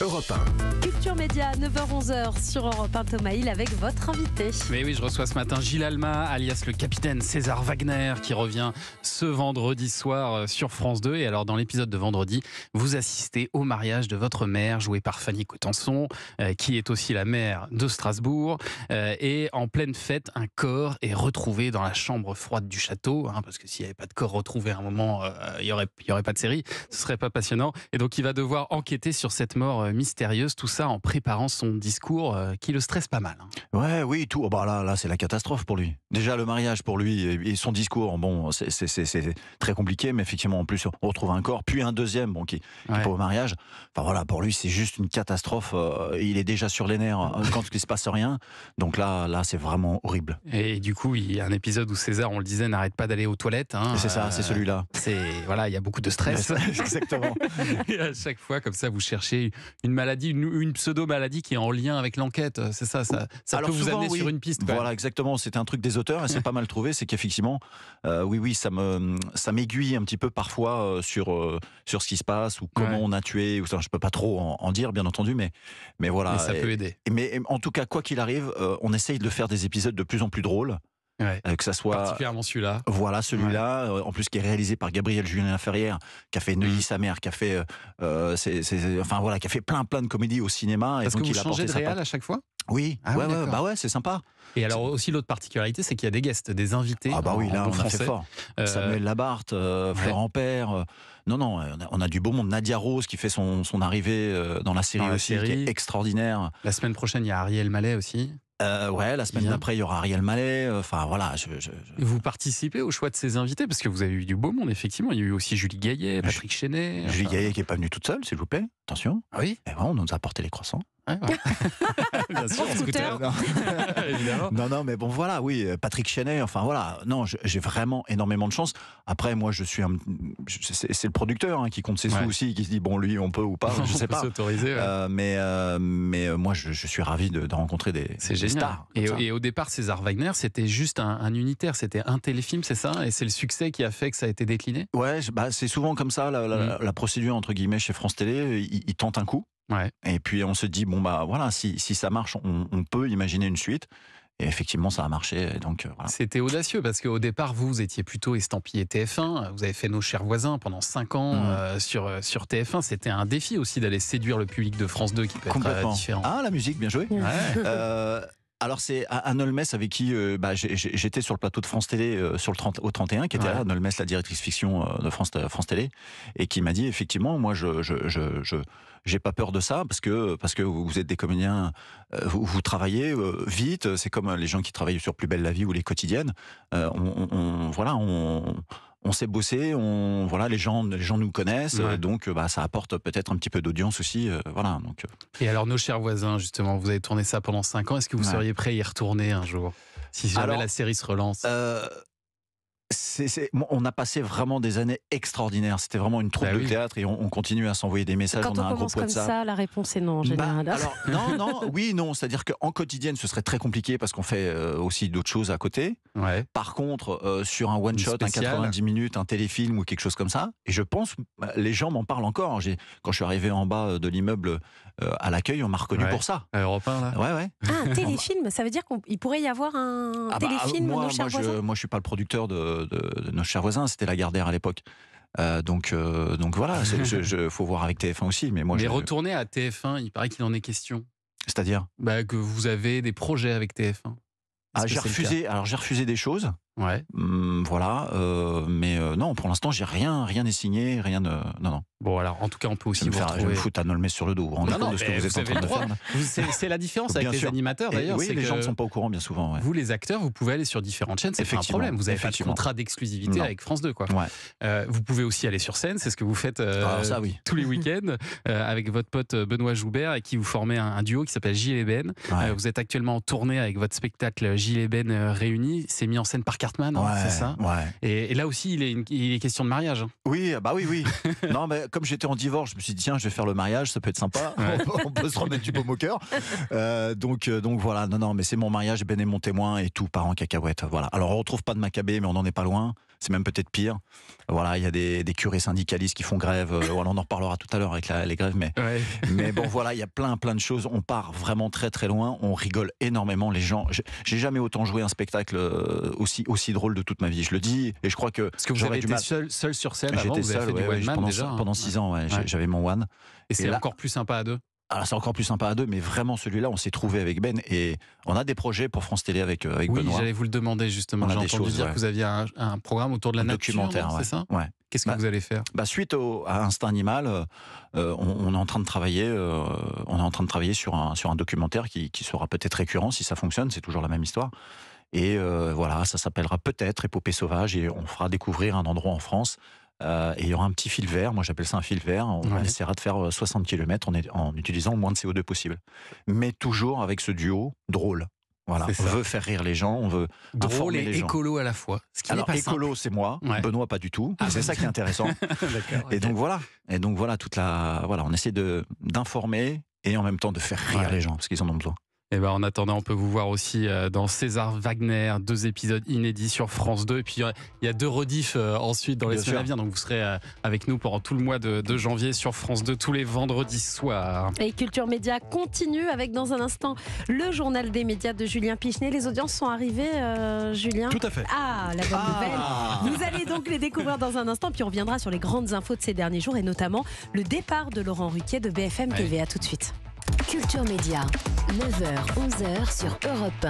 Europe 1. Culture Média, 9h-11h sur Europe 1, Thomas Hill avec votre invité. Mais oui, je reçois ce matin Gilles Alma, alias le capitaine César Wagner, qui revient ce vendredi soir sur France 2. Et alors, dans l'épisode de vendredi, vous assistez au mariage de votre mère, jouée par Fanny Cotenson, qui est aussi la mère de Strasbourg. Et en pleine fête, un corps est retrouvé dans la chambre froide du château, parce que s'il n'y avait pas de corps retrouvé à un moment, il n'y aurait pas de série, ce serait pas passionnant. Et donc, il va devoir enquêter sur cette mort mystérieuse, tout ça en préparant son discours qui le stresse pas mal. Ouais, oui, tout. Là, c'est la catastrophe pour lui. Déjà, le mariage pour lui et son discours, bon, c'est très compliqué, mais effectivement, en plus, on retrouve un corps, puis un deuxième, qui est pas au mariage. Enfin voilà, pour lui, c'est juste une catastrophe. Il est déjà sur les nerfs quand il se passe rien. Donc là, c'est vraiment horrible. Et du coup, il y a un épisode où César, on le disait, n'arrête pas d'aller aux toilettes. C'est ça, c'est celui-là. Il y a beaucoup de stress. Exactement. Et à chaque fois, comme ça, vous cherchez une maladie, une pseudo-maladie qui est en lien avec l'enquête. C'est ça, ça Alors peut vous souvent, amener sur une piste. Voilà, exactement. C'était un truc des auteurs et c'est pas mal trouvé. C'est qu'effectivement, ça m'aiguille un petit peu parfois sur ce qui se passe ou comment on a tué. Ou ça, je peux pas trop en dire, bien entendu, mais voilà. Mais ça peut aider. Mais en tout cas, quoi qu'il arrive, on essaye de faire des épisodes de plus en plus drôles. Que ça soit particulièrement celui-là. Voilà, celui-là, en plus qui est réalisé par Gabriel Julien Laferrière, qui a fait Neuilly sa mère, qui a fait qui a fait plein de comédies au cinéma. Parce et donc que vous il a changez de apporté réal à chaque fois. Oui, c'est sympa. Et alors aussi l'autre particularité, c'est qu'il y a des guests, des invités. Ah bah oui, là en on a fait fort. Samuel Labarthe, Florent Père. Non, on a du beau monde. Nadia Rose qui fait son arrivée dans la série qui est extraordinaire. La semaine prochaine, il y a Ariel Mallet aussi. La semaine d'après, il y aura Ariel Mallet. Enfin, voilà. Vous participez au choix de ces invités parce que vous avez eu du beau monde, effectivement. Il y a eu aussi Julie Gaillet, Patrick Chenet. Julie Gaillet qui n'est pas venue toute seule, s'il vous plaît. Attention. Ah oui. Et on nous a apporté les croissants. Bien sûr, en scooter. Évidemment. Non, mais bon, voilà, oui, Patrick Chenet, enfin voilà, non, j'ai vraiment énormément de chance. Après, moi, c'est le producteur qui compte ses sous aussi, qui se dit, bon, lui, on peut ou pas, je sais pas. S'autoriser. Mais moi, je suis ravi de rencontrer des stars. Et au départ, César Wagner, c'était juste un unitaire, c'était un téléfilm, c'est ça? Et c'est le succès qui a fait que ça a été décliné? Ouais, c'est souvent comme ça, la procédure, entre guillemets, chez France Télé, ils tentent un coup. Ouais. Et puis on se dit si ça marche, on peut imaginer une suite. Et effectivement, ça a marché. Donc voilà. C'était audacieux parce qu'au départ, vous étiez plutôt estampillé TF1. Vous avez fait Nos chers voisins pendant 5 ans sur TF1. C'était un défi aussi d'aller séduire le public de France 2 qui peut être différent. Ah, la musique, bien joué. Ouais. Alors c'est Anne Olmes avec qui j'étais sur le plateau de France Télé au 31, qui était là, Anne Olmes, la directrice fiction de France Télé, et qui m'a dit effectivement, moi j'ai pas peur de ça parce que vous êtes des comédiens, vous travaillez vite, c'est comme les gens qui travaillent sur Plus belle la vie ou Les Quotidiennes, on sait bosser, les gens nous connaissent, donc ça apporte peut-être un petit peu d'audience aussi, Donc. Et alors Nos chers voisins, justement, vous avez tourné ça pendant 5 ans. Est-ce que vous seriez prêt à y retourner un jour, si jamais la série se relance? On a passé vraiment des années extraordinaires. C'était vraiment une troupe de théâtre et on continue à s'envoyer des messages. Quand on a un commence groupe comme ça, la réponse est non en général. Non. C'est-à-dire qu'en quotidienne, ce serait très compliqué parce qu'on fait aussi d'autres choses à côté. Ouais. Par contre, sur un one-shot, un 90 minutes, un téléfilm ou quelque chose comme ça, et je pense, les gens m'en parlent encore. Quand je suis arrivé en bas de l'immeuble à l'accueil, on m'a reconnu pour ça. À Europe 1, là. Ouais. Un téléfilm, ça veut dire qu'il pourrait y avoir un téléfilm Nos chers voisins. Moi, je suis pas le producteur de Nos chers voisins, c'était Lagardère à l'époque. Donc voilà, faut voir avec TF1 aussi. Mais retourner à TF1, il paraît qu'il en est question. C'est-à-dire que vous avez des projets avec TF1. J'ai refusé des choses. Ouais. Mais non, pour l'instant, j'ai rien n'est signé, rien de. Non. Bon, alors, en tout cas, on peut aussi vous retrouver. Je me foutre à Nolmes sur le dos. Vous rendez compte de ce que vous êtes en train de faire. C'est la différence avec les animateurs, d'ailleurs. Oui, les gens ne sont pas au courant, bien souvent. Vous, les acteurs, vous pouvez aller sur différentes chaînes, c'est pas un problème. Vous n'avez pas de contrat d'exclusivité avec France 2, quoi. Vous pouvez aussi aller sur scène, c'est ce que vous faites tous les week-ends, avec votre pote Benoît Joubert, et qui vous formez un duo qui s'appelle Gilles et Ben. Vous êtes actuellement en tournée avec votre spectacle Gilles et Ben réunis. C'est mis en scène par Cartman, c'est ça? Et là aussi, il est question de mariage. Oui. Non, mais comme j'étais en divorce, je me suis dit, tiens, je vais faire le mariage, ça peut être sympa. On peut se remettre du baume au cœur. Donc voilà, non, mais c'est mon mariage, Ben est mon témoin et tout part en cacahuète. Voilà. Alors on retrouve pas de Maccabée, mais on n'en est pas loin. c'est même peut-être pire. Voilà, il y a des curés syndicalistes qui font grève. Voilà, on en reparlera tout à l'heure avec les grèves, mais bon, voilà, il y a plein de choses. On part vraiment très très loin. On rigole énormément. Les gens, j'ai jamais autant joué un spectacle aussi drôle de toute ma vie. Je le dis, et je crois que parce que vous avez été seul sur scène. J'étais seul, pendant 6 ans. J'avais mon one. Et c'est encore plus sympa à deux. Alors c'est encore plus sympa à deux, mais vraiment celui-là, on s'est trouvé avec Ben et on a des projets pour France Télé avec Benoît. Oui, j'allais vous le demander justement. J'ai entendu dire que vous aviez un programme autour de la nature, documentaire, c'est ça ? Ouais. Qu'est-ce que vous allez faire ? Suite à Instinct Animal, on est en train de travailler. On est en train de travailler sur un documentaire qui sera peut-être récurrent si ça fonctionne. C'est toujours la même histoire. Et voilà, ça s'appellera peut-être Épopée sauvage et on fera découvrir un endroit en France. Et il y aura un petit fil vert, moi j'appelle ça un fil vert, on essaiera de faire 60 km en utilisant le moins de CO2 possible. Mais toujours avec ce duo drôle. Voilà, on veut faire rire les gens, on veut drôle et écolo à la fois. Alors écolo c'est moi, Benoît pas du tout, c'est ça qui est intéressant. Et donc voilà, on essaie d'informer et en même temps de faire rire les gens, parce qu'ils en ont besoin. Et en attendant, on peut vous voir aussi dans César Wagner, 2 épisodes inédits sur France 2. Et puis il y a 2 rediffs ensuite dans les semaines à venir. Donc vous serez avec nous pendant tout le mois de janvier sur France 2 tous les vendredis soirs. Et Culture Média continue avec dans un instant le journal des médias de Julien Pichenet. Les audiences sont arrivées, Julien ? Tout à fait. Ah, la bonne nouvelle. Vous allez donc les découvrir dans un instant. Puis on reviendra sur les grandes infos de ces derniers jours et notamment le départ de Laurent Ruquier de BFM TV. À tout de suite. Culture Média, 9h-11h sur Europe 1.